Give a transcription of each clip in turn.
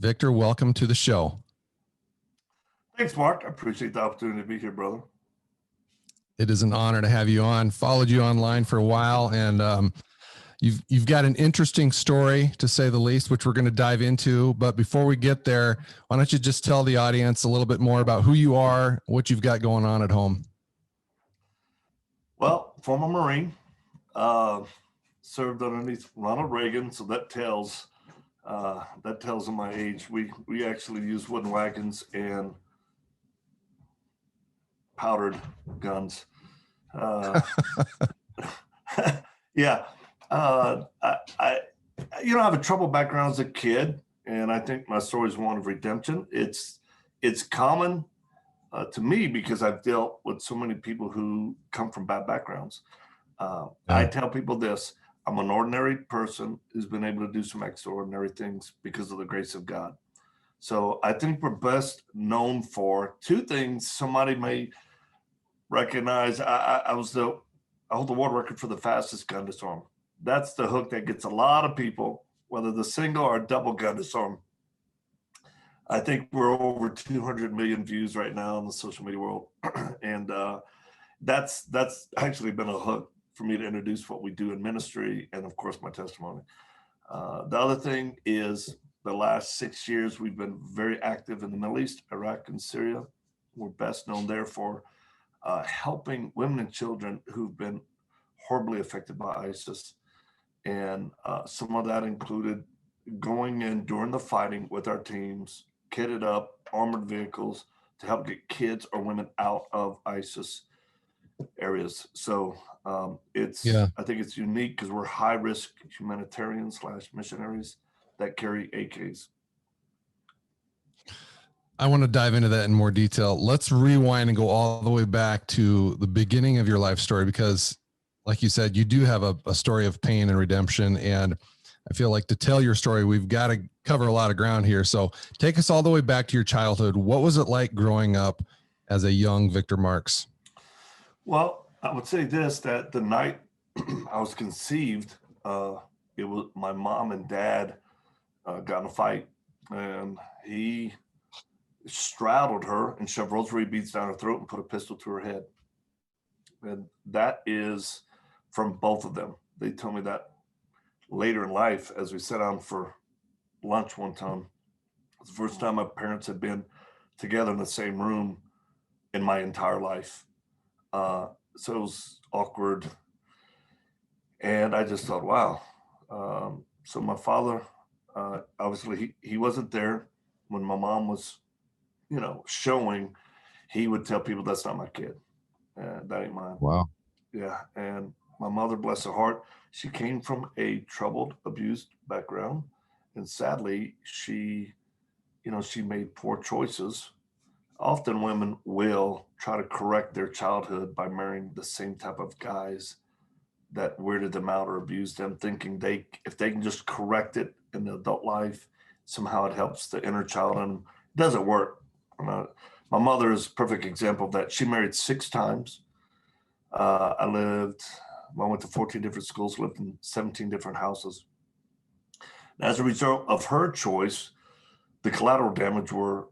Victor, welcome to the show. Thanks, Mark. I appreciate the opportunity to be here, brother. It is an honor to have you on. Followed you online for a while, and you've got an interesting story, to say the least, which we're going to dive into. But before we get there, why don't you just tell the audience a little bit more about who you are, what you've got going on at home? Well, former Marine, served underneath Ronald Reagan, so that tells in my age. We actually use wooden wagons and powdered guns. Yeah. I have a troubled background as a kid, and I think my story is one of redemption. It's common to me because I've dealt with so many people who come from bad backgrounds. I tell people this: I'm an ordinary person who's been able to do some extraordinary things because of the grace of God. So I think we're best known for two things. Somebody may recognize I hold the world record for the fastest gun disarm. That's the hook that gets a lot of people, whether the single or double gun disarm. I think we're over 200 million views right now in the social media world, and that's actually been a hook for me to introduce what we do in ministry, and of course my testimony. The other thing is the last 6 years we've been very active in the Middle East, Iraq, and Syria. We're best known there for helping women and children who've been horribly affected by ISIS. And some of that included going in during the fighting with our teams, kitted up, armored vehicles to help get kids or women out of ISIS areas. So I think it's unique because we're high risk humanitarian / missionaries that carry AKs. I want to dive into that in more detail. Let's rewind and go all the way back to the beginning of your life story, because like you said, you do have a story of pain and redemption. And I feel like to tell your story, we've got to cover a lot of ground here. So take us all the way back to your childhood. What was it like growing up as a young Victor Marx? Well, I would say this, that the night I was conceived, it was my mom and dad got in a fight, and he straddled her and shoved rosary beads down her throat and put a pistol to her head. And that is from both of them. They told me that later in life as we sat down for lunch one time. It was the first time my parents had been together in the same room in my entire life. So it was awkward. And I just thought, wow. So my father, obviously he wasn't there when my mom was, showing. He would tell people, that's not my kid. That ain't mine. Wow. Yeah. And my mother, bless her heart, she came from a troubled, abused background. And sadly, she made poor choices. Often women will try to correct their childhood by marrying the same type of guys that weirded them out or abused them, thinking if they can just correct it in the adult life, somehow it helps the inner child. And it doesn't work. My mother is a perfect example of that. She married 6 times. I went to 14 different schools, lived in 17 different houses. As a result of her choice, the collateral damage were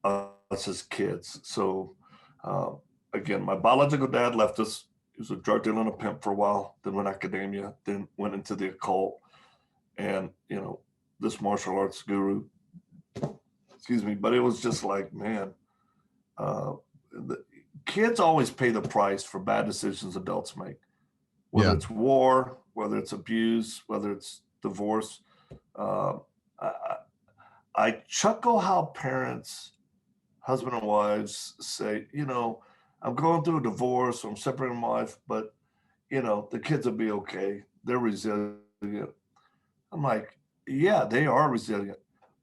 us as kids. So again, my biological dad left us. He was a drug dealer and a pimp for a while, then went academia, then went into the occult. And, this martial arts guru, but it was just like, man, the kids always pay the price for bad decisions adults make, whether it's war, whether it's abuse, whether it's divorce. I chuckle how parents, husband and wives, say, I'm going through a divorce, or I'm separating my wife, but the kids will be okay. They're resilient. I'm like, yeah, they are resilient,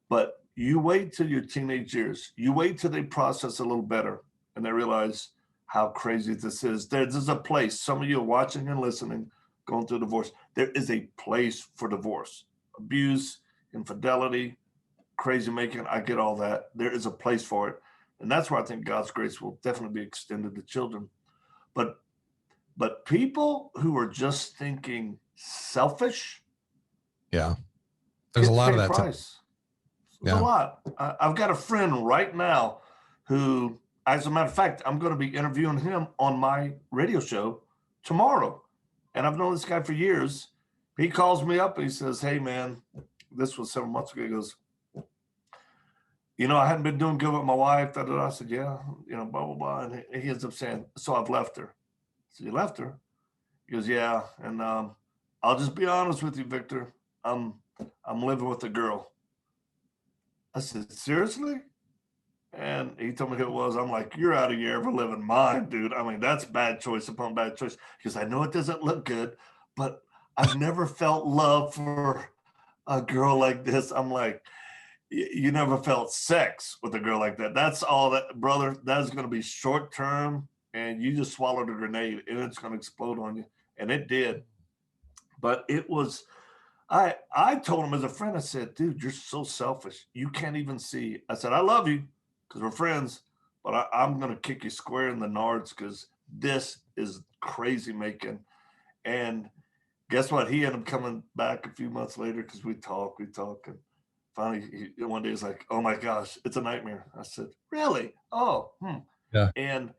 but you wait till your teenage years. You wait till they process a little better and they realize how crazy this is. There's a place. Some of you are watching and listening, going through divorce. There is a place for divorce, abuse, infidelity, crazy making. I get all that. There is a place for it. And that's where I think God's grace will definitely be extended to children. But people who are just thinking selfish. Yeah. There's a lot of that. Price. It was a lot. I've got a friend right now who, as a matter of fact, I'm going to be interviewing him on my radio show tomorrow. And I've known this guy for years. He calls me up and he says, hey, man, this was several months ago. He goes, I hadn't been doing good with my wife. Da, da, da. I said, yeah, blah, blah, blah. And he ends up saying, so I've left her. I said, you left her? He goes, yeah. And I'll just be honest with you, Victor. I'm living with a girl. I said, seriously? And he told me who it was. I'm like, you're out of your ever living mind, dude. I mean, that's bad choice upon bad choice. Because I know it doesn't look good, but I've never felt love for a girl like this. I'm like, you never felt sex with a girl like that. That's all that, brother. That is going to be short term, and you just swallowed a grenade, and it's going to explode on you. And it did. But it was, I told him as a friend, I said, dude, you're so selfish. You can't even see. I said, I love you because we're friends, but I'm going to kick you square in the nards because this is crazy making. And guess what? He ended up coming back a few months later because we talk. And finally, one day he's like, oh my gosh, it's a nightmare. I said, really? Oh, Yeah. And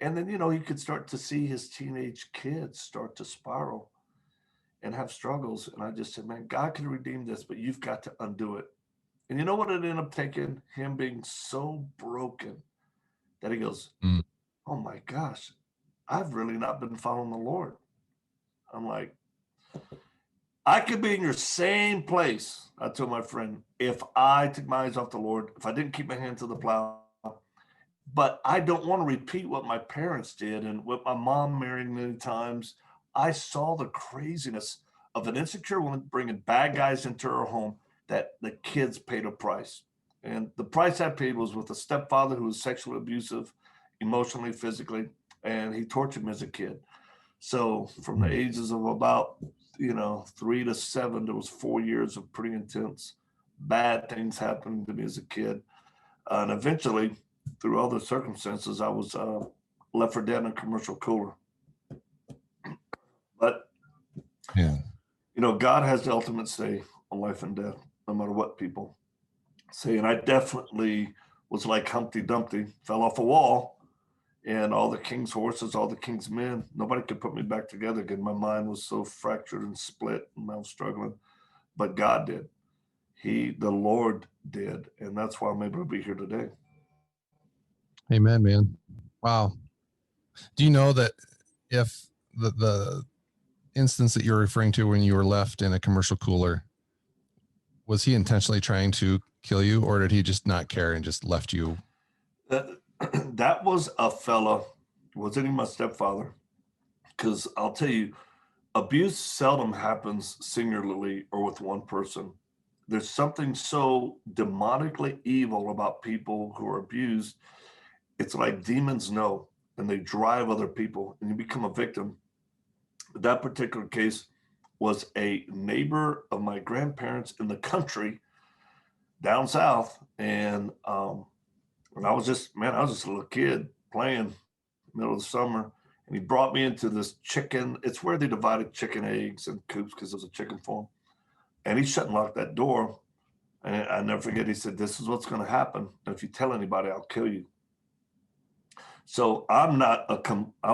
then, you could start to see his teenage kids start to spiral and have struggles. And I just said, man, God can redeem this, but you've got to undo it. And you know what it ended up taking? Him being so broken that he goes, oh my gosh, I've really not been following the Lord. I'm like, I could be in your same place. I told my friend, if I took my eyes off the Lord, if I didn't keep my hand to the plow, but I don't want to repeat what my parents did and what my mom married many times. I saw the craziness of an insecure woman bringing bad guys into her home that the kids paid a price. And the price I paid was with a stepfather who was sexually abusive, emotionally, physically, and he tortured me as a kid. So from the ages of about, 3 to 7, there was 4 years of pretty intense bad things happening to me as a kid. And eventually, through other circumstances, I was left for dead in a commercial cooler. But, Yeah. God has the ultimate say on life and death, no matter what people say. And I definitely was like Humpty Dumpty, fell off a wall, and all the king's horses, all the king's men, nobody could put me back together again. My mind was so fractured and split, and I was struggling. But God did. The Lord did. And that's why I'm able to be here today. Amen, man. Wow. Do you know that if the instance that you're referring to when you were left in a commercial cooler, was he intentionally trying to kill you, or did he just not care and just left you? That was a fella, wasn't even my stepfather, because I'll tell you, abuse seldom happens singularly or with one person. There's something so demonically evil about people who are abused. It's like demons know, and they drive other people, and you become a victim. That particular case was a neighbor of my grandparents in the country down south, and I was just a little kid playing middle of the summer, and he brought me into this chicken. It's where they divided chicken eggs and coops because it was a chicken farm. And he shut and locked that door. And I never forget, he said, this is what's going to happen. And if you tell anybody, I'll kill you. So I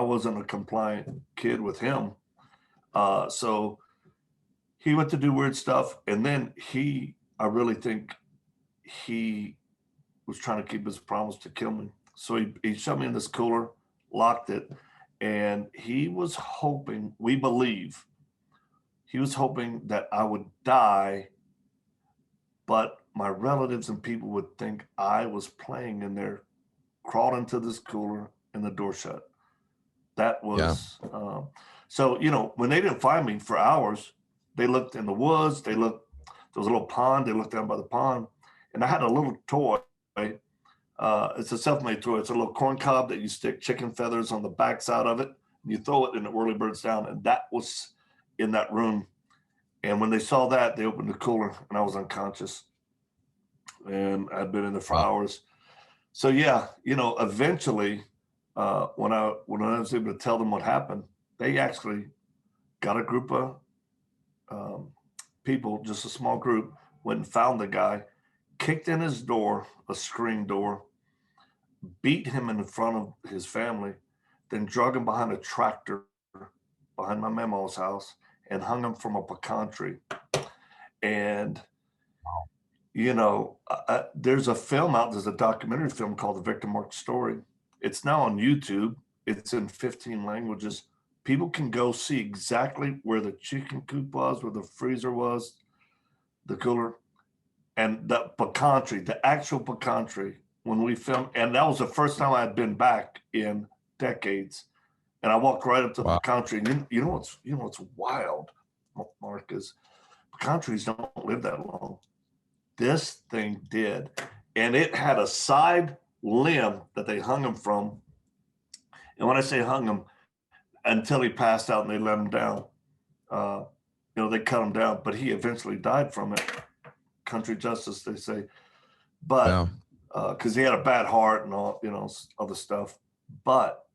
wasn't a compliant kid with him. So he went to do weird stuff. And then I really think he was trying to keep his promise to kill me. So he shut me in this cooler, locked it. And he was hoping, we believe, he was hoping that I would die, but my relatives and people would think I was playing in there, crawled into this cooler and the door shut. That was, so, when they didn't find me for hours, they looked in the woods, there was a little pond, they looked down by the pond, and I had a little toy. It's a self-made toy. It's a little corn cob that you stick chicken feathers on the backside of it, and you throw it and it whirly birds down. And that was in that room. And when they saw that, they opened the cooler and I was unconscious. And I'd been in there for hours. So eventually, when I was able to tell them what happened, they actually got a group of people, just a small group, went and found the guy, kicked in his door, a screen door, beat him in front of his family, then drug him behind a tractor behind my mama's house and hung him from a pecan tree. And, there's a film out, there's a documentary film called The Victor Marx Story. It's now on YouTube. It's in 15 languages. People can go see exactly where the chicken coop was, where the freezer was, the cooler, and the pecan tree, the actual pecan tree when we filmed. And that was the first time I had been back in decades. And I walked right up to the pecan tree. And you know what's wild, Mark, is pecan trees don't live that long. This thing did. And it had a side limb that they hung him from. And when I say hung him, until he passed out and they let him down, they cut him down, but he eventually died from it. Country justice, they say. But because he had a bad heart and all, other stuff. But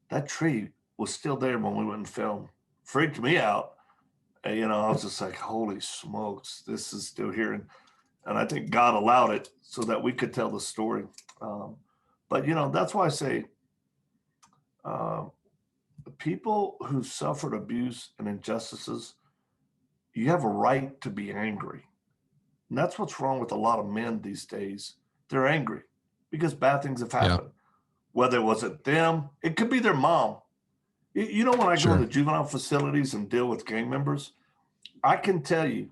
that tree was still there when we went and filmed. Freaked me out. And, I was just like, holy smokes, this is still here. And I think God allowed it so that we could tell the story. But, that's why I say people who suffered abuse and injustices, you have a right to be angry. And that's what's wrong with a lot of men these days. They're angry because bad things have happened. Whether it wasn't them, it could be their mom. When I go into juvenile facilities and deal with gang members, I can tell you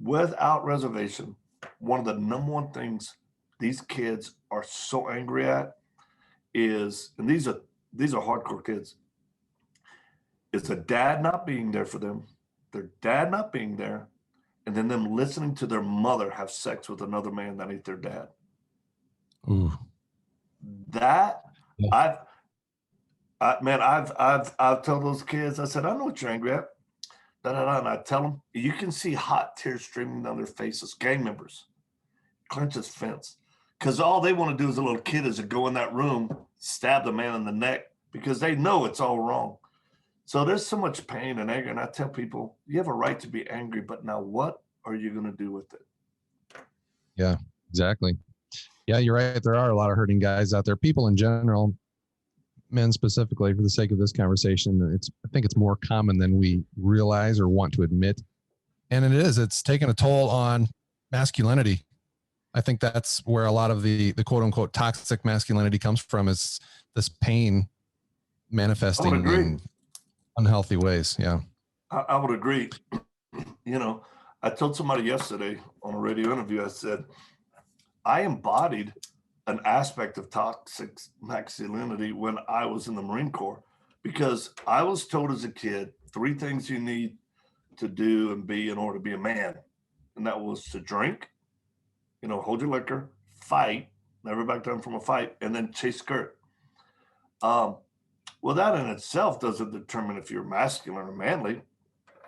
without reservation, one of the number one things these kids are so angry at is, and these are hardcore kids, is the dad not being there for them, their dad not being there, and then them listening to their mother have sex with another man that ain't their dad. Ooh. That I've told those kids, I said, I know what you're angry at. And I tell them, you can see hot tears streaming down their faces, gang members, clench his fence. Because all they want to do as a little kid is to go in that room, stab the man in the neck, because they know it's all wrong. So there's so much pain and anger. And I tell people, you have a right to be angry, but now what are you going to do with it? Yeah, exactly. Yeah, you're right. There are a lot of hurting guys out there, people in general, men specifically, for the sake of this conversation. I think it's more common than we realize or want to admit. And it's taken a toll on masculinity. I think that's where a lot of the quote unquote toxic masculinity comes from, is this pain manifesting in unhealthy ways. Yeah. I would agree. I told somebody yesterday on a radio interview, I said, I embodied an aspect of toxic masculinity when I was in the Marine Corps, because I was told as a kid, 3 things you need to do and be in order to be a man. And that was to drink, hold your liquor, fight, never back down from a fight, and then chase skirt. Well, that in itself doesn't determine if you're masculine or manly.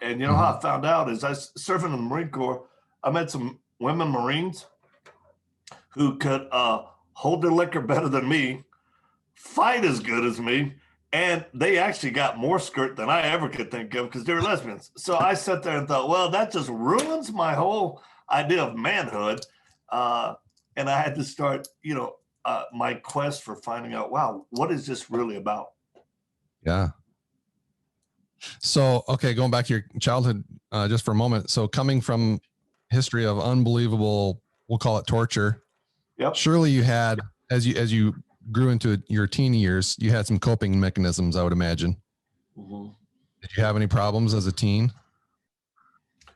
And how I found out is I was serving in the Marine Corps. I met some women Marines who could hold their liquor better than me, fight as good as me, and they actually got more skirt than I ever could think of because they were lesbians. So I sat there and thought, well, that just ruins my whole idea of manhood. And I had to start, my quest for finding out, wow, what is this really about? Yeah. So, okay, going back to your childhood just for a moment. So coming from history of unbelievable, we'll call it torture. Yep. Surely you had, as you grew into your teen years, you had some coping mechanisms, I would imagine. Mm-hmm. Did you have any problems as a teen?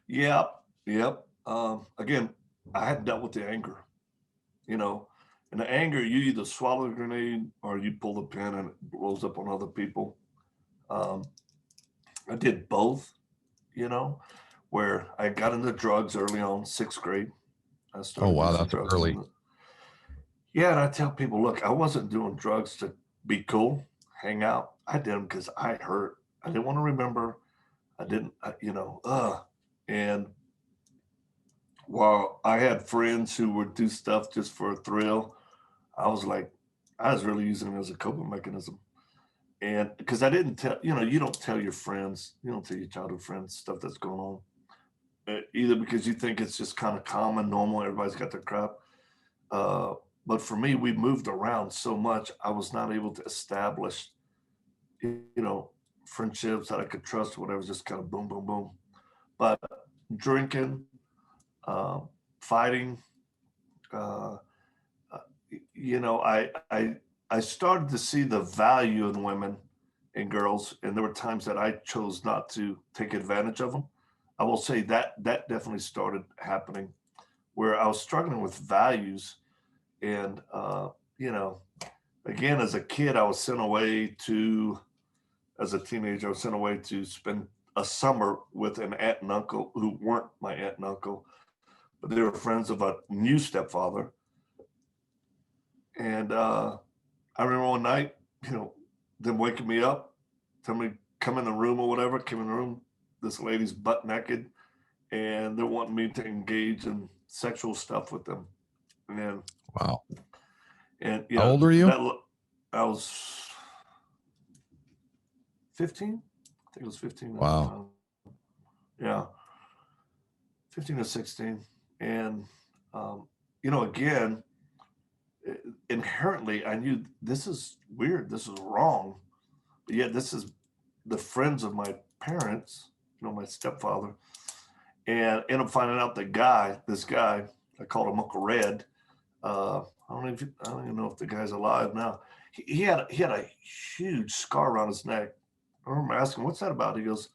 Yep. Again, I had dealt with the anger, and the anger, you either swallow a grenade or you pull the pin and it rolls up on other people. I did both, where I got into drugs early on, 6th grade. I started using that's drugs early. Yeah, and I tell people, look, I wasn't doing drugs to be cool, hang out. I did them because I hurt. I didn't want to remember. I didn't, And while I had friends who would do stuff just for a thrill, I was really using them as a coping mechanism. And because I didn't tell, you don't tell your friends, you don't tell your childhood friends stuff that's going on, either because you think it's just kind of common, normal, everybody's got their crap. But for me, we moved around so much, I was not able to establish, friendships that I could trust, whatever, just kind of boom, boom, boom. But drinking, uh, fighting, uh, uh, I started to see the value in women and girls, and there were times that I chose not to take advantage of them. I will say that definitely started happening where I was struggling with values, and again, as a kid, I was sent away to, as a teenager, I was sent away to spend a summer with an aunt and uncle who weren't my aunt and uncle, but they were friends of a new stepfather. And I remember one night, them waking me up, telling me come in the room or whatever. Came in the room, this lady's butt naked, and they're wanting me to engage in sexual stuff with them. And Wow. and How old were you? I was 15. I think it was 15. Wow. Yeah, 15 or 16. And again, inherently, I knew this is weird. This is wrong. But yet, this is the friends of my parents, my stepfather. And end up finding out this guy, I called him Uncle Red. I don't even know if the guy's alive now. He had a huge scar around his neck. I remember asking, "What's that about?" He goes,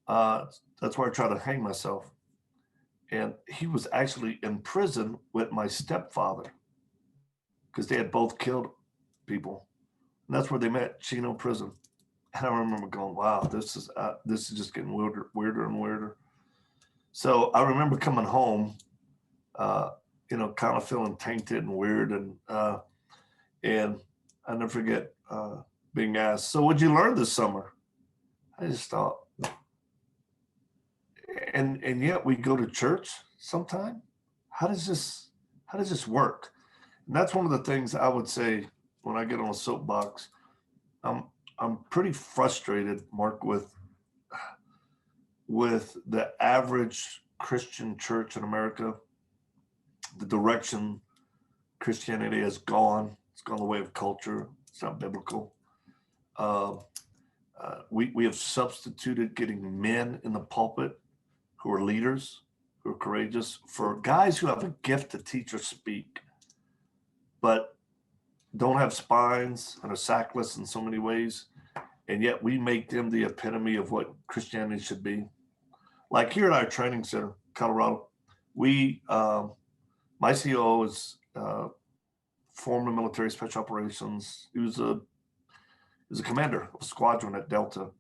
"That's where I try to hang myself." And he was actually in prison with my stepfather because they had both killed people, and that's where they met, Chino Prison. And I remember going, "Wow, this is just getting weirder and weirder." So I remember coming home, kind of feeling tainted and weird, and I never forget being asked, "So what'd you learn this summer?" I just thought, and yet we go to church sometime. How does this work? And that's one of the things I would say when I get on a soapbox. I'm I'm pretty frustrated, Mark, with the average Christian church in America, the direction Christianity has gone. It's gone the way of culture. It's not biblical. Uh, we have substituted getting men in the pulpit who are leaders, who are courageous, for guys who have a gift to teach or speak, but don't have spines and are sackless in so many ways. And yet we make them the epitome of what Christianity should be. Like here at our training center, Colorado, my COO is former military special operations. He was a commander of a squadron at Delta.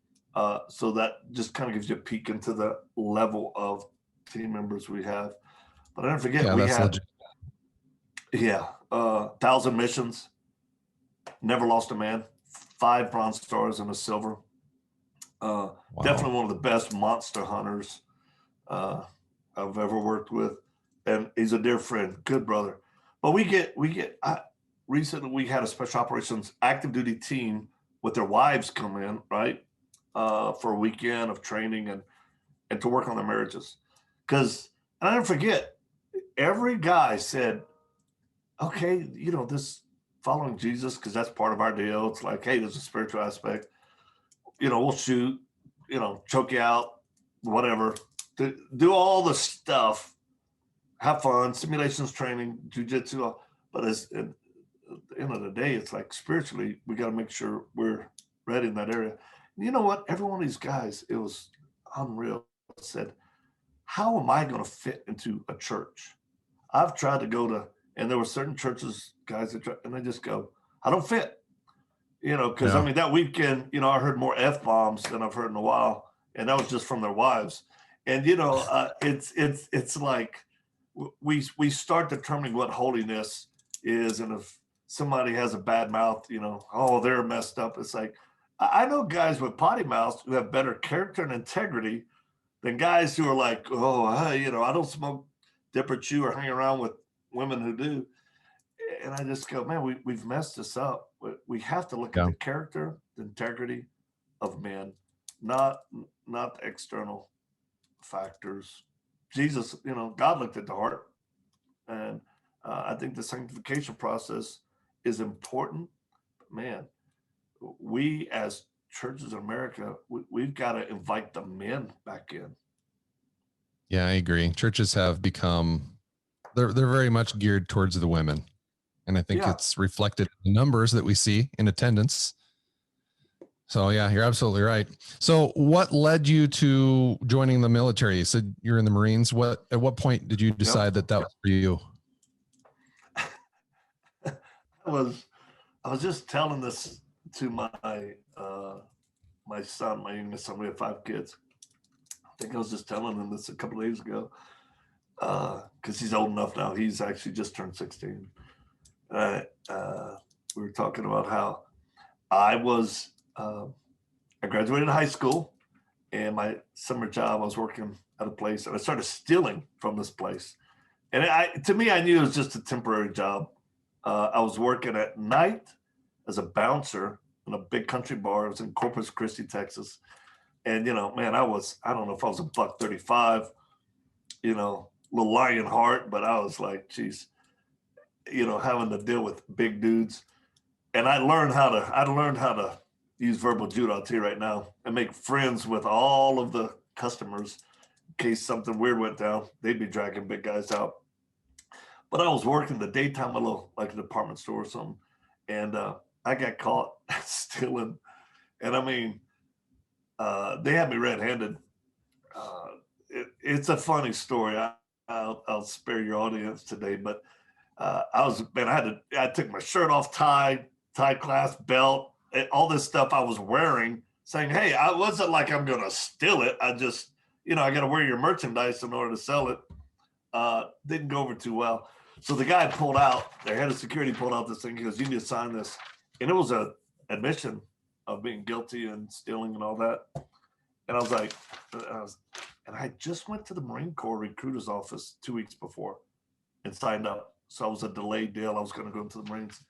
So that just kind of gives you a peek into the level of team members we have. But I never forget, Yeah, we that's had, legit. 1,000 missions, never lost a man, 5 Bronze Stars and a Silver. Wow. Definitely one of the best monster hunters I've ever worked with. And he's a dear friend, good brother. But recently we had a special operations active duty team with their wives come in, right? For a weekend of training and to work on their marriages. And I never forget, every guy said, okay, this following Jesus, because that's part of our deal. It's like, hey, there's a spiritual aspect. We'll shoot, choke you out, whatever. Do all the stuff, have fun, simulations training, jujitsu. But at the end of the day, it's like spiritually, we got to make sure we're ready in that area. And you know what? Every one of these guys, it was unreal, said, how am I going to fit into a church? I've tried to go to, and there were certain churches, guys that try, and they just go, I don't fit. Because Yeah. that weekend, I heard more F bombs than I've heard in a while, and that was just from their wives. And it's like we start determining what holiness is, and if somebody has a bad mouth, oh, they're messed up. It's like I know guys with potty mouths who have better character and integrity than guys who are like, oh, I don't smoke, dip or chew, or hang around with women who do. And I just go, man, we've messed this up. We have to look at Yeah. the character, the integrity of men, not the external factors. Jesus, God looked at the heart, and I think the sanctification process is important. But man, we as churches in America, we've got to invite the men back in. Yeah, I agree. Churches have become, they're very much geared towards the women. And I think Yeah. it's reflected in the numbers that we see in attendance. So yeah, you're absolutely right. So what led you to joining the military? You said you're in the Marines. At what point did you decide that was for you? I was just telling this to my son, my youngest son. We have 5 kids. I think I was just telling him this a couple of days ago, because he's old enough now. He's actually just turned 16. We were talking about how I graduated high school, and my summer job, I was working at a place, and I started stealing from this place. And to me, I knew it was just a temporary job. I was working at night as a bouncer in a big country bar. I was in Corpus Christi, Texas. And, man, I don't know if I was a $135, little lion heart, but I was like, geez, having to deal with big dudes. And I learned how to use verbal judo, I'll tell you right now, and make friends with all of the customers in case something weird went down. They'd be dragging big guys out. But I was working the daytime, like a department store or something, and I got caught stealing. And I mean, they had me red-handed. It's a funny story. I'll spare your audience today, but I took my shirt off, tie clasp, belt, all this stuff I was wearing, saying, "Hey, I wasn't like I'm going to steal it. I just, I got to wear your merchandise in order to sell it." Didn't go over too well. So the guy pulled out, their head of security pulled out this thing. He goes, "You need to sign this." And it was a admission of being guilty and stealing and all that. And I was like, and I just went to the Marine Corps recruiter's office 2 weeks before and signed up. So I was a delayed deal. I was going to go into the Marines.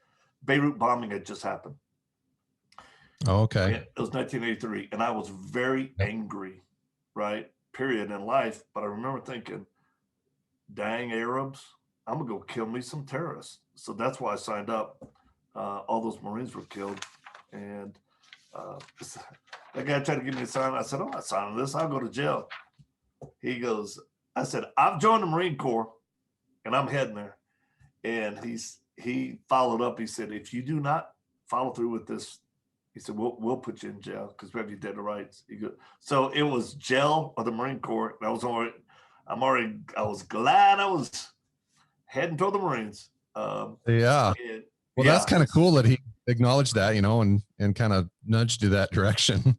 Beirut bombing had just happened. Oh, okay. It was 1983. And I was very angry, right? Period in life. But I remember thinking, dang Arabs, I'm gonna go kill me some terrorists. So that's why I signed up. All those Marines were killed, and that guy tried to give me a sign. I said, "I'm not signing this. I'll go to jail." He goes, I said, "I've joined the Marine Corps, and I'm heading there." And he followed up. He said, "If you do not follow through with this," he said, we'll put you in jail because we have your dead to rights." He goes, so it was jail or the Marine Corps. And I was glad I was heading toward the Marines. Yeah. Well, that's kind of cool that he acknowledged that, and kind of nudged you that direction.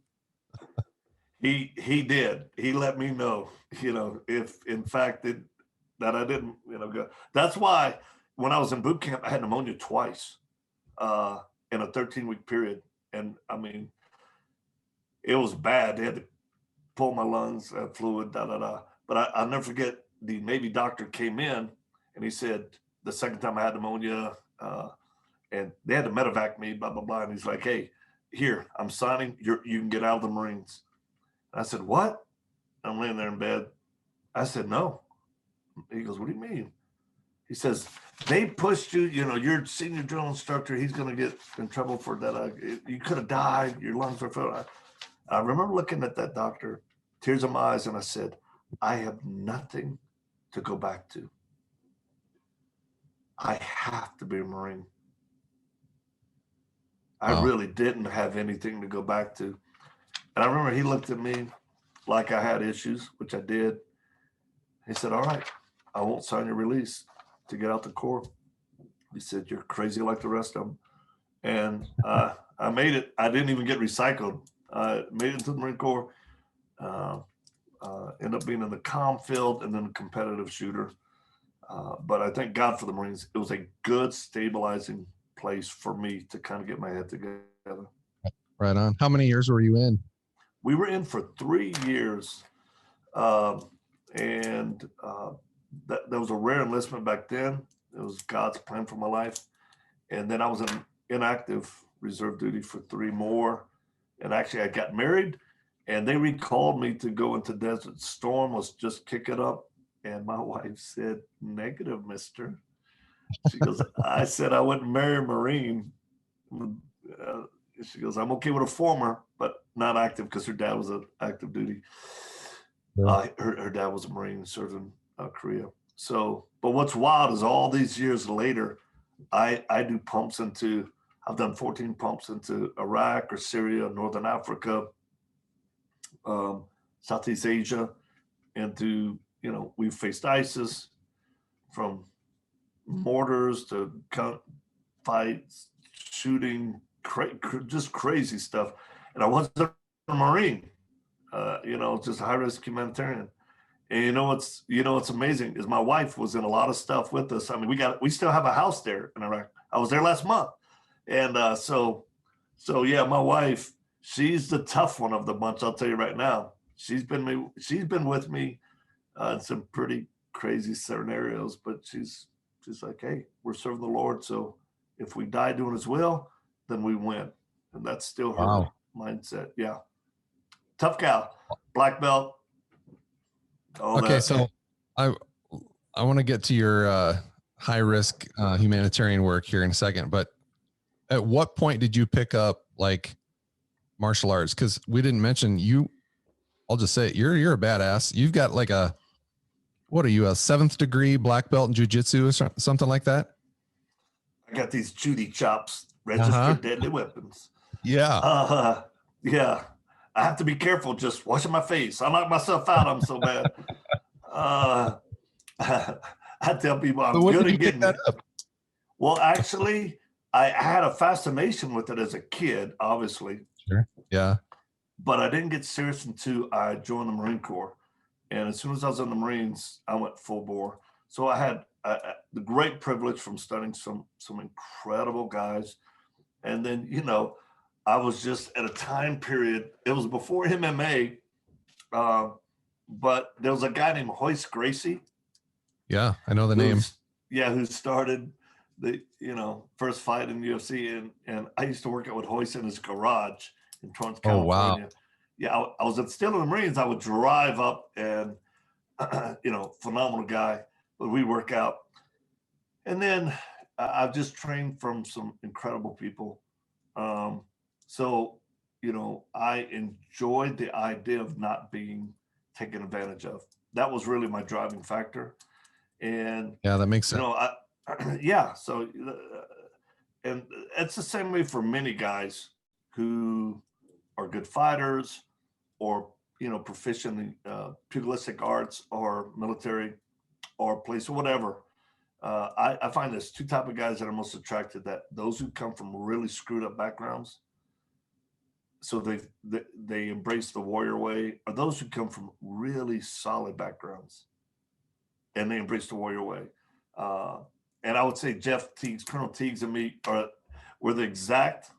He did. He let me know, if in fact that I didn't, go. That's why when I was in boot camp, I had pneumonia twice in a 13-week period. And I mean, it was bad. They had to pull my lungs, fluid, But I'll never forget, the Navy doctor came in and he said, the second time I had pneumonia, and they had to medevac me, blah, blah, blah. And he's like, "Hey, here, I'm signing. You can get out of the Marines." And I said, "What?" I'm laying there in bed. I said, "No." He goes, "What do you mean?" He says, "They pushed you, you're senior drill instructor. He's going to get in trouble for that. You could have died. Your lungs were filled." I remember looking at that doctor, tears in my eyes, and I said, "I have nothing to go back to. I have to be a Marine." I really didn't have anything to go back to. And I remember he looked at me like I had issues, which I did. He said, "All right, I won't sign your release to get out the Corps." He said, "You're crazy like the rest of them." And I made it. I didn't even get recycled. I made it to the Marine Corps. Ended up being in the comm field and then a competitive shooter. But I thank God for the Marines. It was a good stabilizing place for me to kind of get my head together. Right on. How many years were you in? We were in for 3 years. And that was a rare enlistment back then. It was God's plan for my life. And then I was in inactive reserve duty for 3 more. And actually I got married and they recalled me to go into Desert Storm, was just kicking up. And my wife said, "Negative, mister." She goes, I said I wouldn't marry a Marine. She goes, I'm okay with a former, but not active because her dad was an active duty. Yeah. Her dad was a Marine, served in Korea. So, but what's wild is all these years later, I do pumps into, I've done 14 pumps into Iraq or Syria, Northern Africa, Southeast Asia, and to, you know, we've faced ISIS from mortars to fights, shooting, just crazy stuff. And I wasn't a Marine, you know, just a high risk humanitarian. And you know what's amazing is my wife was in a lot of stuff with us. I mean, we still have a house there in Iraq. I was there last month, and so yeah, my wife, she's the tough one of the bunch. I'll tell you right now, she's been with me in some pretty crazy scenarios, but she's like, hey, we're serving the Lord, so if we die doing His will, then we win, and that's still her Wow. mindset. Yeah, tough gal, black belt. Okay, so I want to get to your high risk humanitarian work here in a second, but at what point did you pick up like martial arts? Because we didn't mention you. I'll just say it, you're a badass. You've got like what are you, a 7th degree black belt in jiu-jitsu or something like that? I got these Judy chops, registered deadly weapons. Yeah. Yeah. I have to be careful just washing my face. I knock myself out. I'm so bad. I tell people I'm good at getting it. Well, actually, I had a fascination with it as a kid, obviously. Sure. Yeah. But I didn't get serious until I joined the Marine Corps. And as soon as I was in the Marines, I went full bore. So I had the great privilege from studying some incredible guys. And then, you know, I was just at a time period, it was before MMA, but there was a guy named Hoist Gracie. Yeah, I know the name. Yeah, who started the, you know, first fight in UFC. And I used to work out with Hoist in his garage in Torrance, California. Wow. Yeah, I was still in the Marines. I would drive up and, you know, phenomenal guy, but we work out. And then I've just trained from some incredible people. So, you know, I enjoyed the idea of not being taken advantage of. That was really my driving factor. And yeah, that makes sense. You know, yeah. So, and it's the same way for many guys who are good fighters or, you know, proficient in pugilistic arts or military or police or whatever. I find there's two type of guys that are most attracted, that those who come from really screwed up backgrounds, so they embrace the warrior way, or those who come from really solid backgrounds and they embrace the warrior way. And I would say Jeff Teagues, Colonel Teagues and me were the exact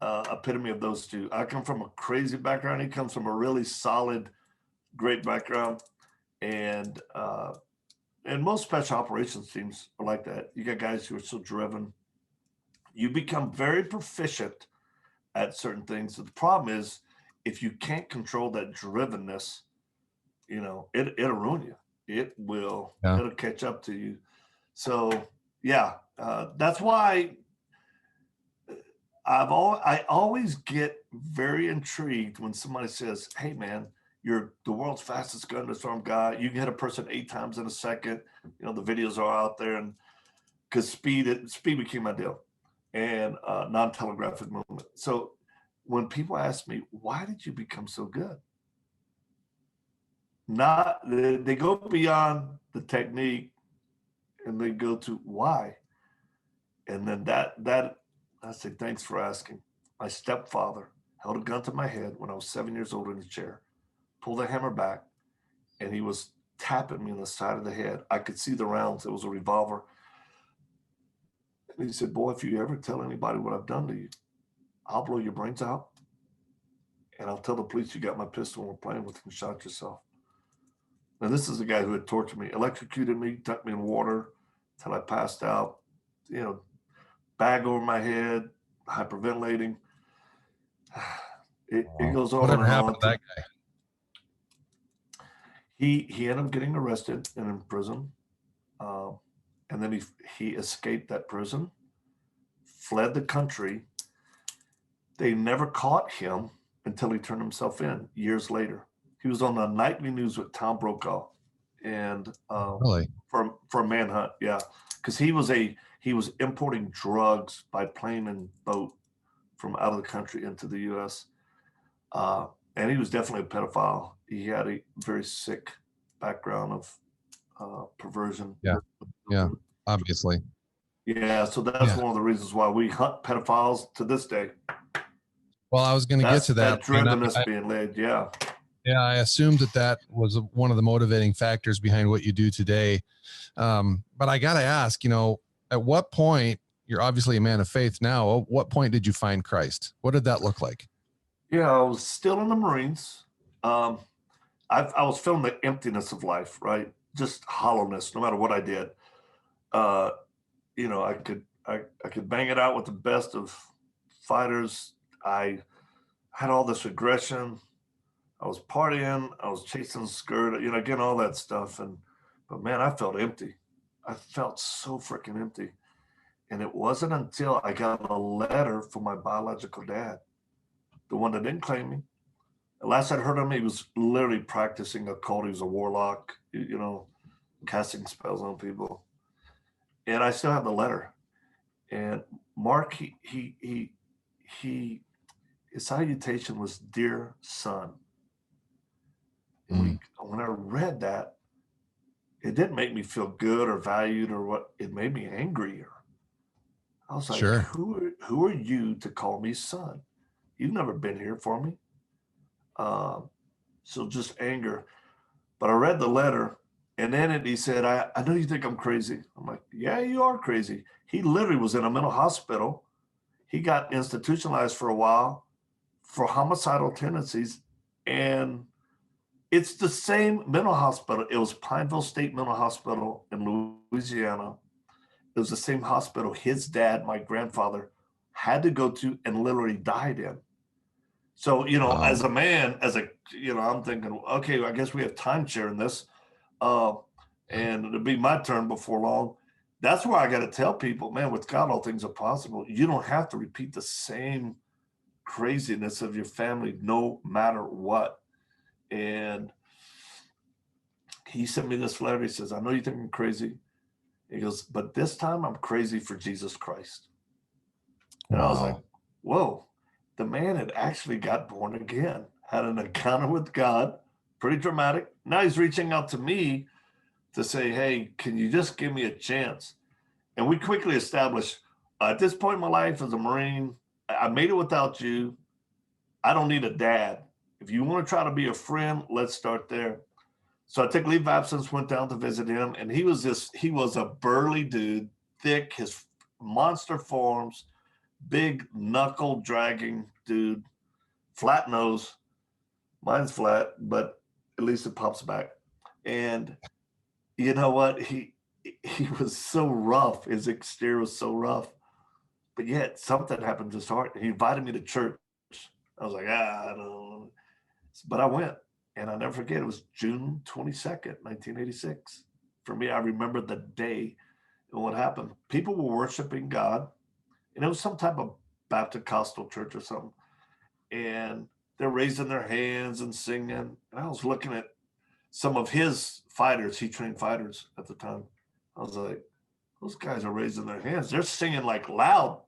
epitome of those two. I come from a crazy background. He comes from a really solid, great background. And most special operations teams are like that. You got guys who are so driven. You become very proficient at certain things. The problem is, if you can't control that drivenness, you know, it'll ruin you. It will. Yeah. It'll catch up to you. So yeah, that's why I always get very intrigued when somebody says, "Hey man, you're the world's fastest gun disarm guy. You can hit a person 8 times in a second." You know, the videos are out there, and because speed became my deal, and non-telegraphic movement. So when people ask me, why did you become so good? They go beyond the technique and they go to why. And then that I say, thanks for asking. My stepfather held a gun to my head when I was 7 years old in his chair, pulled the hammer back, and he was tapping me on the side of the head. I could see the rounds. It was a revolver. And he said, boy, if you ever tell anybody what I've done to you, I'll blow your brains out. And I'll tell the police you got my pistol and we're playing with it and shot yourself. Now, this is a guy who had tortured me, electrocuted me, dunked me in water until I passed out, you know, bag over my head, hyperventilating. It goes on. Whatever happened to that guy? He ended up getting arrested and in prison. and then he escaped that prison, fled the country. They never caught him until he turned himself in years later. He was on the nightly news with Tom Brokaw, and Really? for a manhunt, yeah, because he was importing drugs by plane and boat from out of the country into the U.S. And he was definitely a pedophile. He had a very sick background of perversion. Yeah. Yeah. Obviously. Yeah, so that's Yeah. one of the reasons why we hunt pedophiles to this day. Well, I was going to get to that. Driven us being led. Yeah. Yeah. I assumed that was one of the motivating factors behind what you do today. But I got to ask, at what point, you're obviously a man of faith now. At what point did you find Christ? What did that look like? Yeah, I was still in the Marines. I was feeling the emptiness of life, right? Just hollowness, no matter what I did. I could bang it out with the best of fighters. I had all this aggression. I was partying. I was chasing the skirt. Again, all that stuff. But man, I felt empty. I felt so freaking empty. And it wasn't until I got a letter from my biological dad, the one that didn't claim me. The last I'd heard of him, he was literally practicing occult. He was a warlock, casting spells on people. And I still have the letter. And Mark, his salutation was "Dear Son." And when I read that, it didn't make me feel good or valued or what. It made me angrier. I was like, Sure. who are you to call me son? You've never been here for me. So just anger. But I read the letter, and then he said, I know you think I'm crazy. I'm like, yeah, you are crazy. He literally was in a mental hospital. He got institutionalized for a while for homicidal tendencies. And it's the same mental hospital. It was Pineville State Mental Hospital in Louisiana. It was the same hospital his dad, my grandfather, had to go to and literally died in. So, Wow. as a man, I'm thinking, okay, I guess we have time sharing this. And it'll be my turn before long. That's where I got to tell people, man, with God, all things are possible. You don't have to repeat the same craziness of your family, no matter what. And he sent me this letter. He says, I know you think I'm crazy. He goes, but this time I'm crazy for Jesus Christ. And I was like, whoa, the man had actually got born again, had an encounter with God, pretty dramatic. Now he's reaching out to me to say, hey, can you just give me a chance? And we quickly established, at this point in my life as a Marine, I made it without you. I don't need a dad. If you want to try to be a friend, let's start there. So I took leave of absence, went down to visit him, and he was a burly dude, thick, his monster forms, big knuckle dragging dude, flat nose. Mine's flat, but at least it pops back. And you know what? He was so rough. His exterior was so rough. But yet something happened to his heart. He invited me to church. I was like, I don't know. But I went. And I'll never forget, it was June 22nd, 1986. For me, I remember the day and what happened. People were worshiping God, and it was some type of Baptist Costal church or something. And they're raising their hands and singing. And I was looking at some of his fighters. He trained fighters at the time. I was like, those guys are raising their hands. They're singing like loud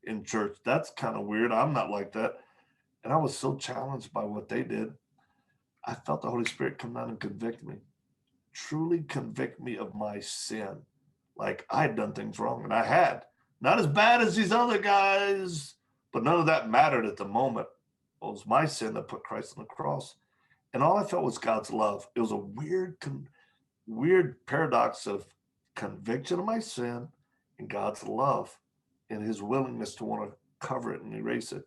in church. That's kind of weird. I'm not like that. And I was so challenged by what they did. I felt the Holy Spirit come down and convict me, truly convict me of my sin. Like I had done things wrong, and I had. Not as bad as these other guys, but none of that mattered at the moment. It was my sin that put Christ on the cross. And all I felt was God's love. It was a weird paradox of conviction of my sin and God's love and his willingness to want to cover it and erase it.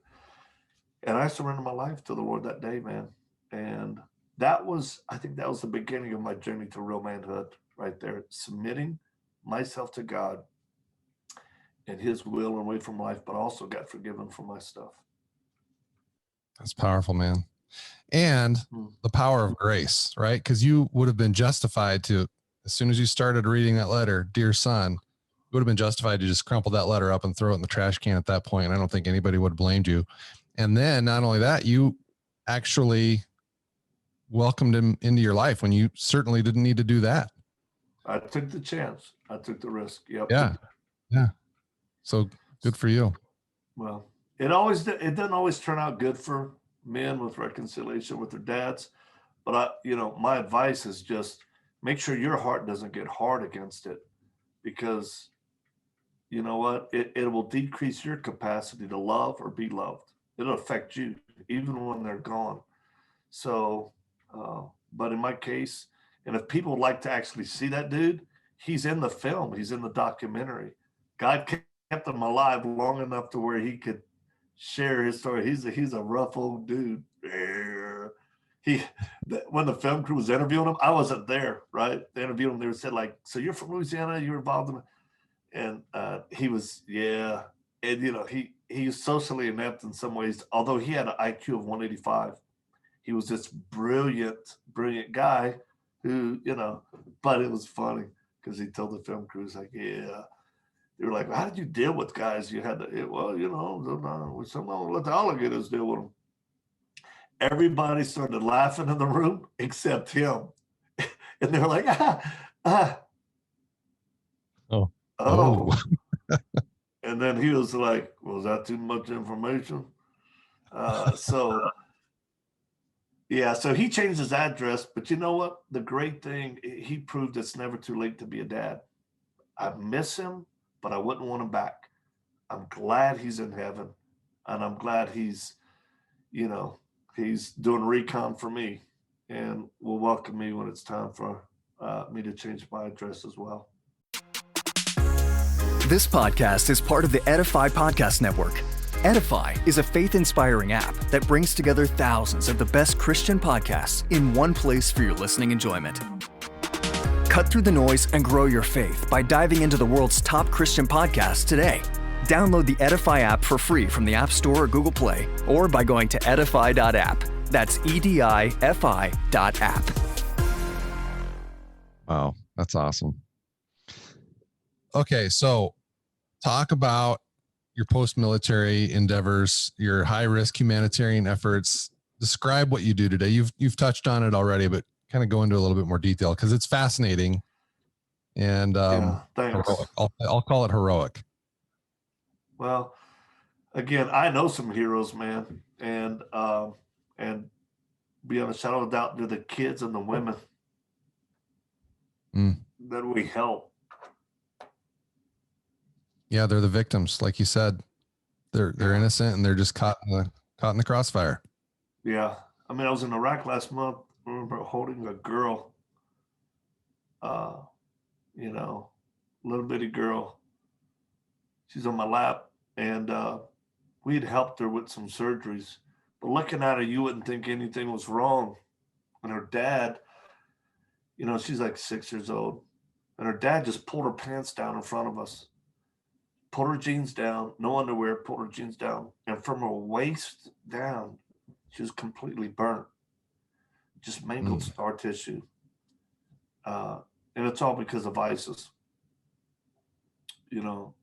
And I surrendered my life to the Lord that day, man. And I think that was the beginning of my journey to real manhood right there, submitting myself to God and his will and way from life, but also got forgiven for my stuff. That's powerful, man. And the power of grace, right? Because you would have been justified to as soon as you started reading that letter, dear son, you would have been justified to just crumple that letter up and throw it in the trash can at that point. And I don't think anybody would have blamed you. And then not only that, you actually welcomed him into your life when you certainly didn't need to do that. I took the chance. I took the risk. Yep. Yeah. Yeah. So good for you. Well, it doesn't always turn out good for men with reconciliation with their dads. But my advice is just make sure your heart doesn't get hard against it, because you know what? It will decrease your capacity to love or be loved. It'll affect you even when they're gone. So, but in my case, and if people would like to actually see that dude, he's in the film, he's in the documentary. God kept him alive long enough to where he could share his story. He's a rough old dude. When the film crew was interviewing him, I wasn't there, right? They interviewed him. They said, like, so you're from Louisiana, you were involved in it? And he was, yeah. And, he was socially inept in some ways, although he had an IQ of 185. He was this brilliant guy who, but it was funny because he told the film crew, he's like, yeah. They were like, how did you deal with guys you had to, well, someone let the alligators deal with them. Everybody started laughing in the room except him. And they were like, Oh. And then he was like, was that too much information? So he changed his address. But you know what? The great thing, he proved it's never too late to be a dad. I miss him, but I wouldn't want him back. I'm glad he's in heaven. And I'm glad he's doing recon for me, and will welcome me when it's time for me to change my address as well. This podcast is part of the Edify Podcast Network. Edify is a faith-inspiring app that brings together thousands of the best Christian podcasts in one place for your listening enjoyment. Cut through the noise and grow your faith by diving into the world's top Christian podcasts today. Download the Edify app for free from the App Store or Google Play, or by going to edify.app. That's EDIFI.app. Wow, that's awesome. Okay, so talk about your post-military endeavors, your high-risk humanitarian efforts. Describe what you do today. You've touched on it already, but kind of go into a little bit more detail because it's fascinating. And thanks. I'll call it heroic. Well, again, I know some heroes, man, and beyond a shadow of a doubt, they're the kids and the women that we help. Yeah, they're the victims, like you said. They're innocent and they're just caught in the crossfire. Yeah, I mean, I was in Iraq last month. I remember holding a girl, little bitty girl. She's on my lap, and we had helped her with some surgeries. But looking at her, you wouldn't think anything was wrong. And her dad, she's like 6 years old, and her dad just pulled her pants down in front of us. Pulled her jeans down, no underwear, pulled her jeans down. And from her waist down, she was completely burnt. Just mangled scar tissue. And it's all because of ISIS. And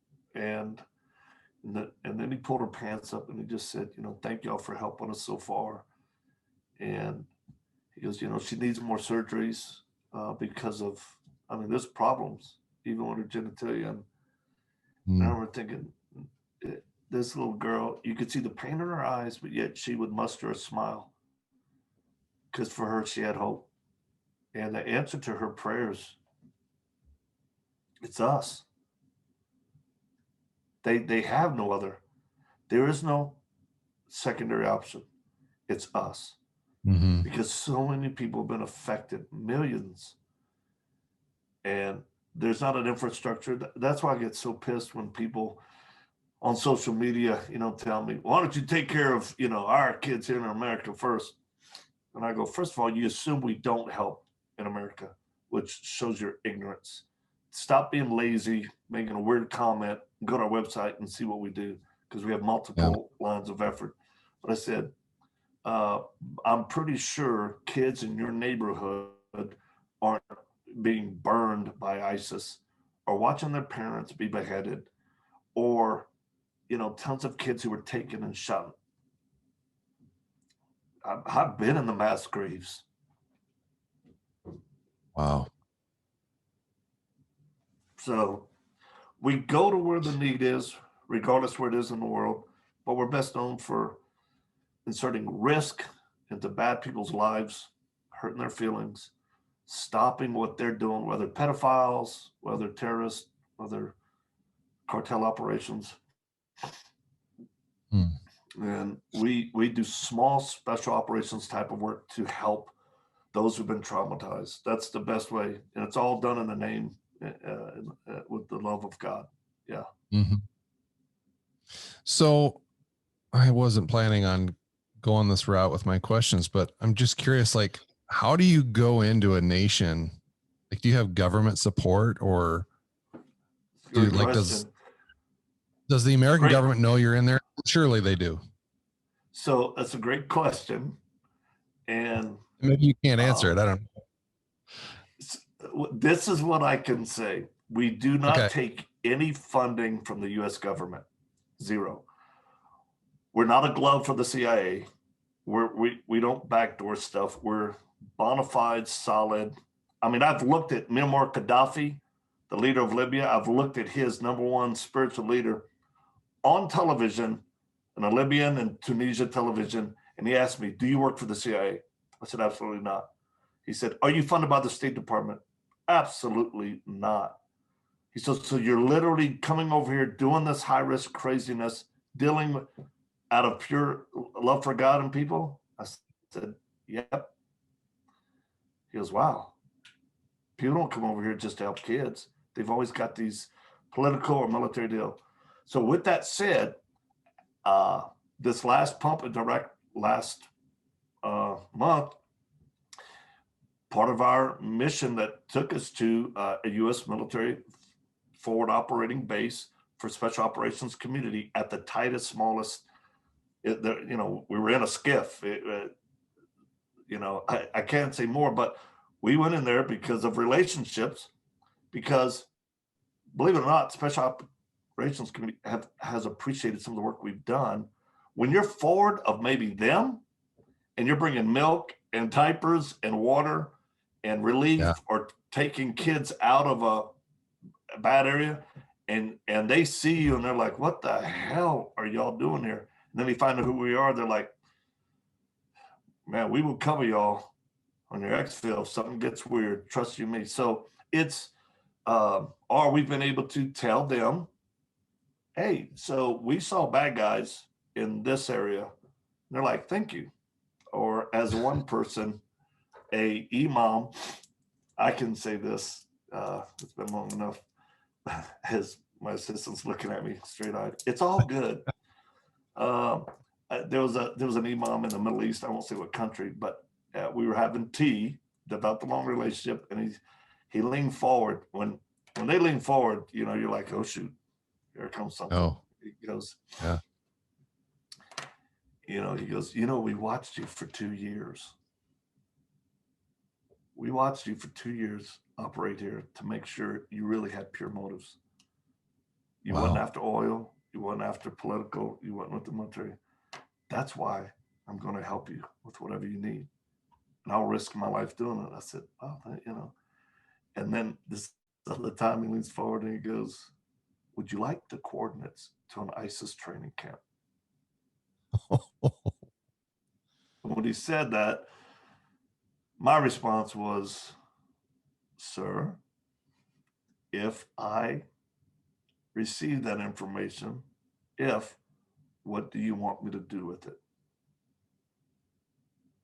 then he pulled her pants up and he just said, thank y'all for helping us so far. And he goes, she needs more surgeries because of, there's problems, even with her genitalia. And I remember thinking, this little girl, you could see the pain in her eyes, but yet she would muster a smile because for her, she had hope. And the answer to her prayers, it's us. They have no other. There is no secondary option. It's us. Because so many people have been affected, millions. And there's not an infrastructure. That's why I get so pissed when people on social media, tell me, why don't you take care of, our kids here in America first? And I go, first of all, you assume we don't help in America, which shows your ignorance. Stop being lazy, making a weird comment, and go to our website and see what we do, because we have multiple lines of effort. But I said, I'm pretty sure kids in your neighborhood aren't being burned by ISIS, or watching their parents be beheaded, or, tons of kids who were taken and shot. I've been in the mass graves. Wow. So we go to where the need is, regardless where it is in the world, but we're best known for inserting risk into bad people's lives, hurting their feelings, stopping what they're doing, whether pedophiles, whether terrorists, whether cartel operations. And we do small special operations type of work to help those who've been traumatized. That's the best way. And it's all done in the name, with the love of God. Yeah. Mm-hmm. So I wasn't planning on going this route with my questions, but I'm just curious, like, how do you go into a nation? Like, do you have government support, or does the American government know you're in there? Surely they do. So that's a great question. And maybe you can't answer it. I don't know. This is what I can say. We do not take any funding from the U.S. government. Zero. We're not a glove for the CIA. We don't backdoor stuff. We're bona fide, solid. I mean, I've looked at Muammar Gaddafi, the leader of Libya. I've looked at his #1 spiritual leader on television, on a Libyan and Tunisia television, and he asked me, "Do you work for the CIA?" I said, "Absolutely not." He said, "Are you funded by the State Department?" "Absolutely not." He said, "So you're literally coming over here doing this high-risk craziness, dealing with, out of pure love for God and people?" I said, "Yep." He goes, "Wow. People don't come over here just to help kids. They've always got these political or military deal." So with that said, this last pump and direct last month, part of our mission that took us to a U.S. military forward operating base for special operations community at the tightest, smallest, we were in a skiff. I can't say more, but we went in there because of relationships, because believe it or not, special operations community has appreciated some of the work we've done. When you're forward of maybe them and you're bringing milk and diapers and water and relief, or taking kids out of a bad area, and they see you and they're like, "What the hell are y'all doing here?" And then they find out who we are. They're like, "Man, we will cover y'all on your exfil if something gets weird. Trust you me." So it's, or we've been able to tell them, "Hey, so we saw bad guys in this area." And they're like, "Thank you." Or as one person, a imam, I can say this, it's been long enough, as my assistant's looking at me straight-eyed. It's all good. There was an imam in the Middle East, I won't say what country, but we were having tea, developed a long relationship, and he leaned forward. When they lean forward, you're like, "Oh shoot, here comes something." Oh. He goes, "Yeah. He goes, "We watched you for 2 years. We watched you for 2 years operate here to make sure you really had pure motives. You wasn't after oil. You wasn't after political. You wasn't with the military. That's why I'm going to help you with whatever you need. And I'll risk my life doing it." I said, "Oh, And then this other time he leans forward and he goes, "Would you like the coordinates to an ISIS training camp?" When he said that, my response was, "Sir, if I receive that information, what do you want me to do with it?"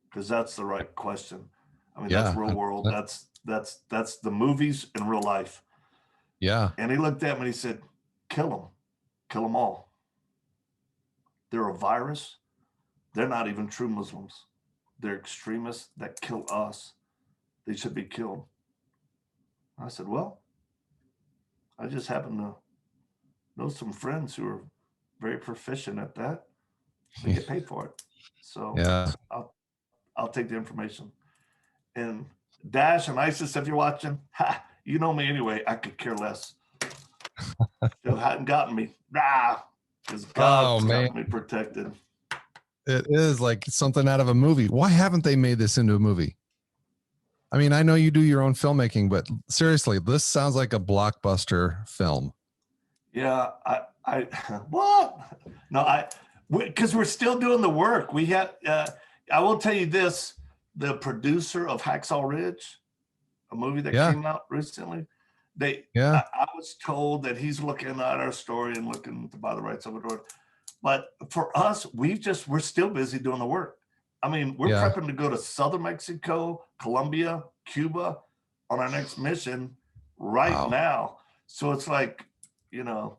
Because that's the right question. I mean, that's real world. That's the movies in real life. Yeah. And he looked at me and he said, Kill them all. They're a virus. They're not even true Muslims. They're extremists that kill us. They should be killed." I said, "Well, I just happen to know some friends who are very proficient at that. They get paid for it. So I'll take the information." And Dash and Isis, if you're watching, you know me anyway. I could care less. Still hadn't gotten me. Because God's got me protected. It is like something out of a movie. Why haven't they made this into a movie? I mean, I know you do your own filmmaking, but seriously, this sounds like a blockbuster film. Yeah, I what? No, because we're still doing the work. We had, I will tell you this, the producer of Hacksaw Ridge, a movie that came out recently, I was told that he's looking at our story and looking to buy the rights of it. But for us, we're still busy doing the work. I mean, we're prepping to go to southern Mexico, Colombia, Cuba on our next mission now. So it's like, you know,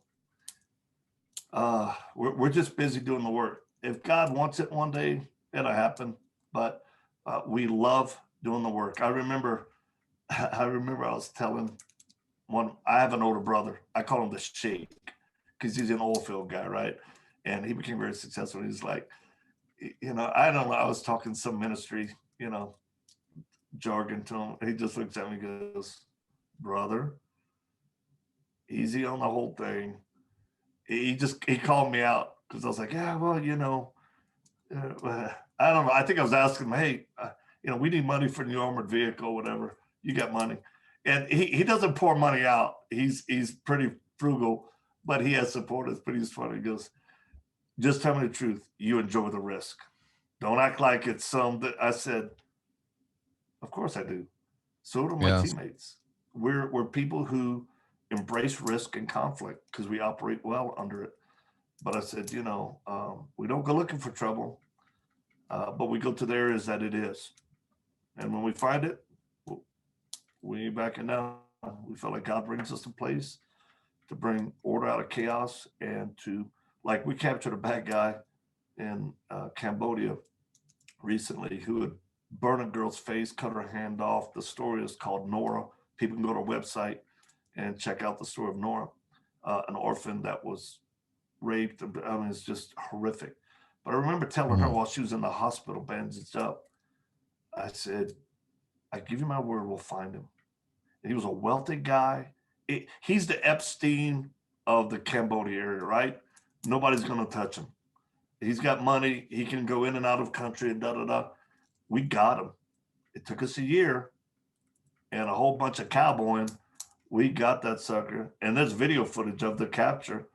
we're just busy doing the work. If God wants it one day, it'll happen. But we love doing the work. I remember I was telling I have an older brother. I call him the Sheik because he's an oil field guy, right? And he became very successful. He's like, you know, I don't know. I was talking some ministry, you know, jargon to him. He just looks at me and goes, brother, easy on the whole thing. He called me out because I was like, yeah, well, you know, I don't know. I think I was asking him, hey, you know, we need money for a new armored vehicle, whatever. You got money. And he doesn't pour money out. He's pretty frugal, but he has supporters. But he's funny. He goes, just tell me the truth. You enjoy the risk. Don't act like it's some that I said, of course I do. So do my teammates. We're people who embrace risk and conflict because we operate well under it. But I said, you know, we don't go looking for trouble, but we go to the areas that it is. And when we find it, we ain't backing down. We feel like God brings us a place to bring order out of chaos and to, like, we captured a bad guy in Cambodia recently who had burned a girl's face, cut her hand off. The story is called Nora. People can go to our website and check out the story of Nora, an orphan that was raped. I mean, it's just horrific. But I remember telling her while she was in the hospital, bandaged up, I said, I give you my word, we'll find him. And he was a wealthy guy. He's the Epstein of the Cambodia area, right? Nobody's going to touch him. He's got money. He can go in and out of country and da-da-da. We got him. It took us a year and a whole bunch of cowboying. We got that sucker. And there's video footage of the capture.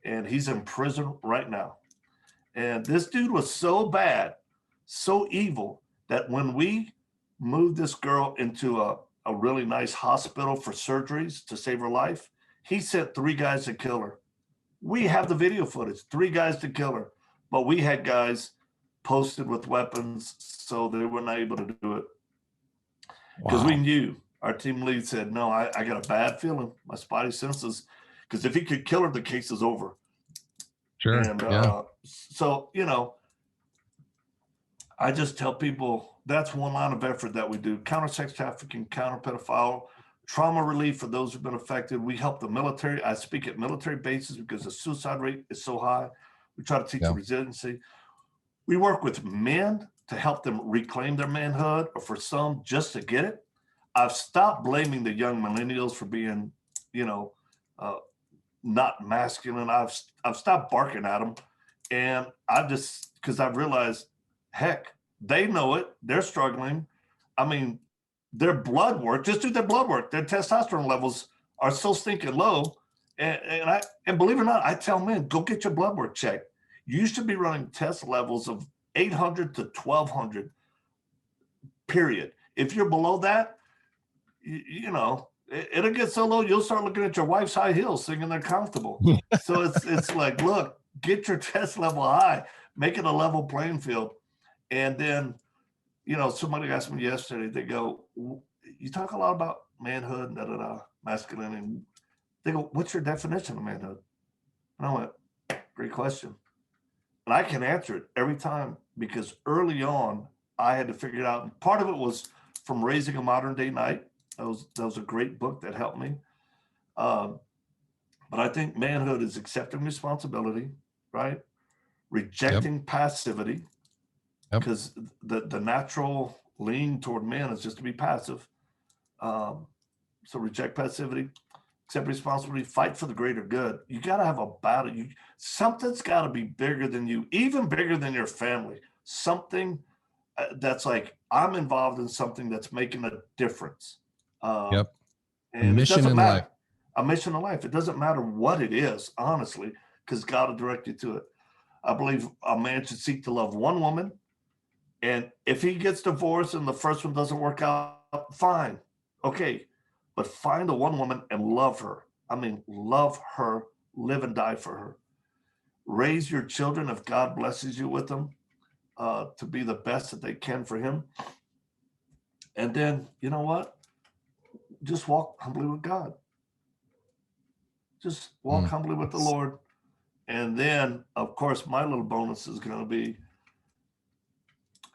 And he's in prison right now. And this dude was so bad, so evil, that when we moved this girl into a really nice hospital for surgeries to save her life, he sent 3 guys to kill her. We have the video footage, 3 guys to kill her. But we had guys posted with weapons, so they were not able to do it. Because we knew, our team lead said, no, I got a bad feeling, my spidey senses, because if he could kill her, the case is over. Sure. And so, you know, I just tell people that's one line of effort that we do. Counter sex trafficking, counter pedophile, trauma relief for those who've been affected. We help the military. I speak at military bases because the suicide rate is so high. We try to teach resiliency. We work with men to help them reclaim their manhood, or for some just to get it. I've stopped blaming the young millennials for being, you know, not masculine. I've stopped barking at them, and because I've realized, heck, they know it. They're struggling. I mean, their blood work, just do their blood work. Their testosterone levels are so stinking low. And believe it or not, I tell men, go get your blood work checked. You should be running test levels of 800 to 1200, period. If you're below that, you know, it'll get so low, you'll start looking at your wife's high heels thinking they're comfortable. So it's like, look, get your test level high, make it a level playing field. And then, you know, somebody asked me yesterday, they go, you talk a lot about manhood, masculinity. They go, what's your definition of manhood? And I went, great question. And I can answer it every time because early on, I had to figure it out. And part of it was from Raising a Modern Day Knight. That was a great book that helped me. But I think manhood is accepting responsibility, right? Rejecting passivity, because the natural lean toward men is just to be passive. So reject passivity, accept responsibility, fight for the greater good. You got to have a battle. Something's got to be bigger than you, even bigger than your family. Something that's like, I'm involved in something that's making a difference. Yep. And a mission in life. A mission in life. It doesn't matter what it is, honestly, because God will direct you to it. I believe a man should seek to love one woman. And if he gets divorced and the first one doesn't work out, fine. Okay. But find the one woman and love her. I mean, love her, live and die for her. Raise your children, if God blesses you with them, to be the best that they can for him. And then, you know what? Just walk humbly with God. Just walk humbly with the Lord. And then, of course, my little bonus is going to be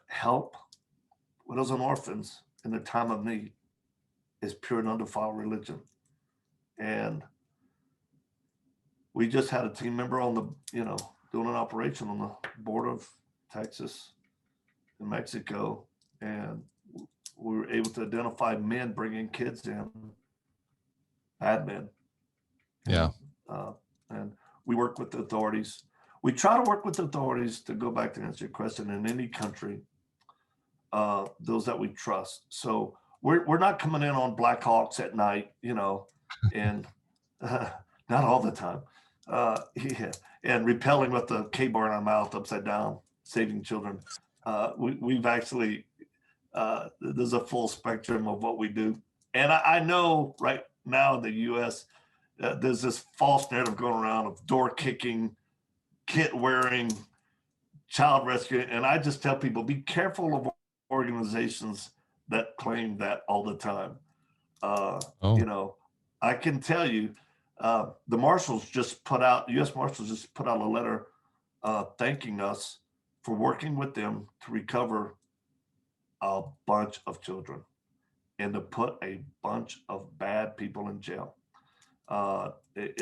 help widows and orphans in their time of need is pure and undefiled religion. And we just had a team member on the, doing an operation on the border of Texas and Mexico. And we were able to identify men bringing kids in, bad men. Yeah. And we work with the authorities. We try to work with the authorities, to go back to answer your question, in any country, those that we trust. So we're not coming in on Black Hawks at night, and not all the time. Yeah, and repelling with the K-bar in our mouth upside down, saving children. We've actually, there's a full spectrum of what we do. And I know right now in the U.S., there's this false narrative going around of door kicking, kit wearing, child rescue. And I just tell people, be careful of organizations that claim that all the time. I can tell you, the Marshals just put out, U.S. Marshals just put out a letter thanking us for working with them to recover a bunch of children and to put a bunch of bad people in jail.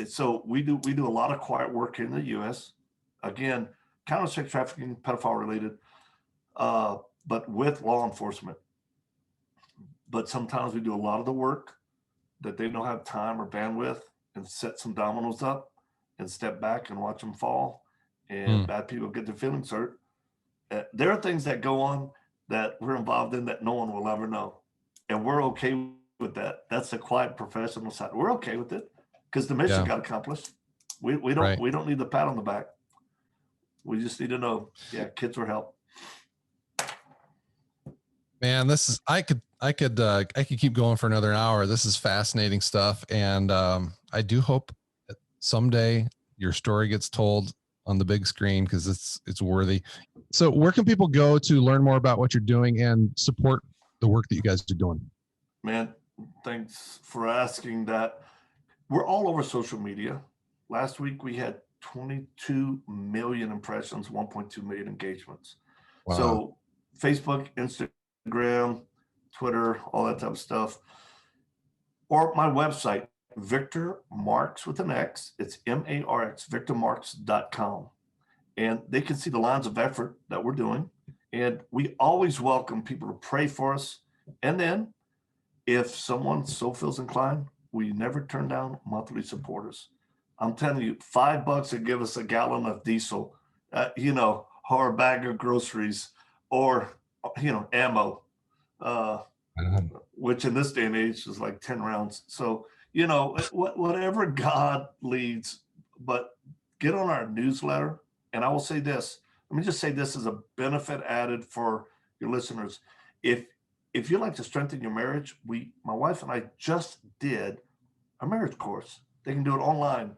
So we do a lot of quiet work in the U.S. Again, counter sex trafficking, pedophile related, but with law enforcement. But sometimes we do a lot of the work that they don't have time or bandwidth, and set some dominoes up and step back and watch them fall, and bad people get their feelings hurt. There are things that go on that we're involved in that no one will ever know. And we're okay with that. That's the quiet professional side. We're okay with it because the mission got accomplished. We don't need the pat on the back. We just need to know, kids were helped. Man, this is, I could keep going for another hour. This is fascinating stuff. And I do hope that someday your story gets told on the big screen, because it's worthy. So where can people go to learn more about what you're doing and support the work that you guys are doing? Man, thanks for asking that. We're all over social media. Last week we had 22 million impressions, 1.2 million engagements. Wow. So Facebook, Instagram, Twitter, all that type of stuff. Or my website, Victor Marx with an X. It's MARX, victormarx.com. And they can see the lines of effort that we're doing. And we always welcome people to pray for us. And then if someone so feels inclined, we never turn down monthly supporters. I'm telling you, $5 to give us a gallon of diesel, or a bag of groceries, or, ammo, which in this day and age is like 10 rounds. So, whatever God leads, but get on our newsletter. And I will say this, let me just say this as a benefit added for your listeners. If you'd like to strengthen your marriage, my wife and I just did a marriage course. They can do it online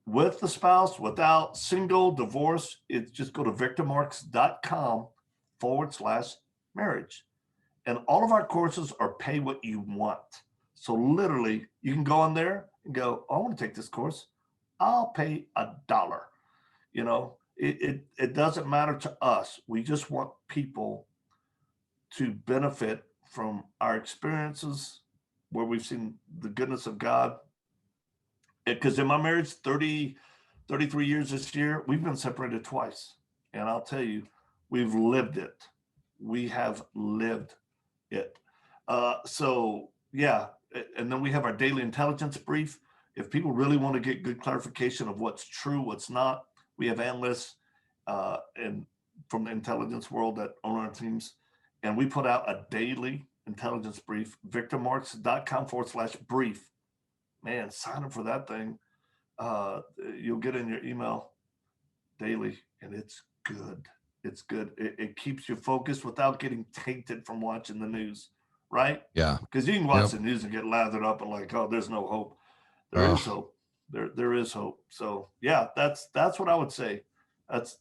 with the spouse, without, single, divorce. It's just go to victormarx.com/marriage. And all of our courses are pay what you want. So literally you can go on there and go, I want to take this course. I'll pay $1. It doesn't matter to us. We just want people to benefit from our experiences where we've seen the goodness of God. Because in my marriage, 33 years this year, we've been separated twice. And I'll tell you, we've lived it. We have lived it. So yeah, and then we have our daily intelligence brief. If people really want to get good clarification of what's true, what's not, we have analysts and from the intelligence world that own our teams, and we put out a daily intelligence brief. victormarx.com/brief. Man, sign up for that thing. You'll get in your email daily, and it's good. It's good. It keeps you focused without getting tainted from watching the news, right? Yeah. Because you can watch the news and get lathered up and like, oh, there's no hope. There is hope. There is hope. So yeah, that's what I would say. That's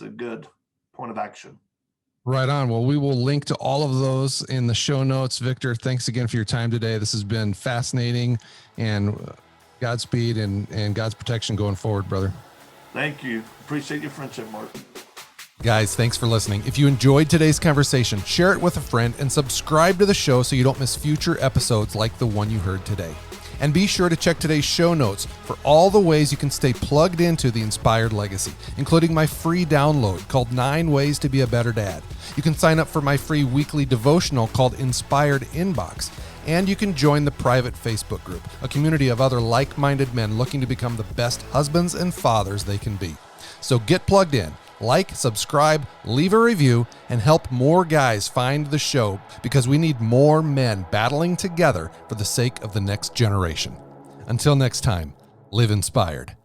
a good point of action. Right on. Well, we will link to all of those in the show notes. Victor, thanks again for your time today. This has been fascinating, and Godspeed and God's protection going forward, brother. Thank you. Appreciate your friendship, Mark. Guys, thanks for listening. If you enjoyed today's conversation, share it with a friend and subscribe to the show so you don't miss future episodes like the one you heard today. And be sure to check today's show notes for all the ways you can stay plugged into the Inspired Legacy, including my free download called 9 Ways to Be a Better Dad. You can sign up for my free weekly devotional called Inspired Inbox. And you can join the private Facebook group, a community of other like-minded men looking to become the best husbands and fathers they can be. So get plugged in, like, subscribe, leave a review, and help more guys find the show, because we need more men battling together for the sake of the next generation. Until next time, live inspired.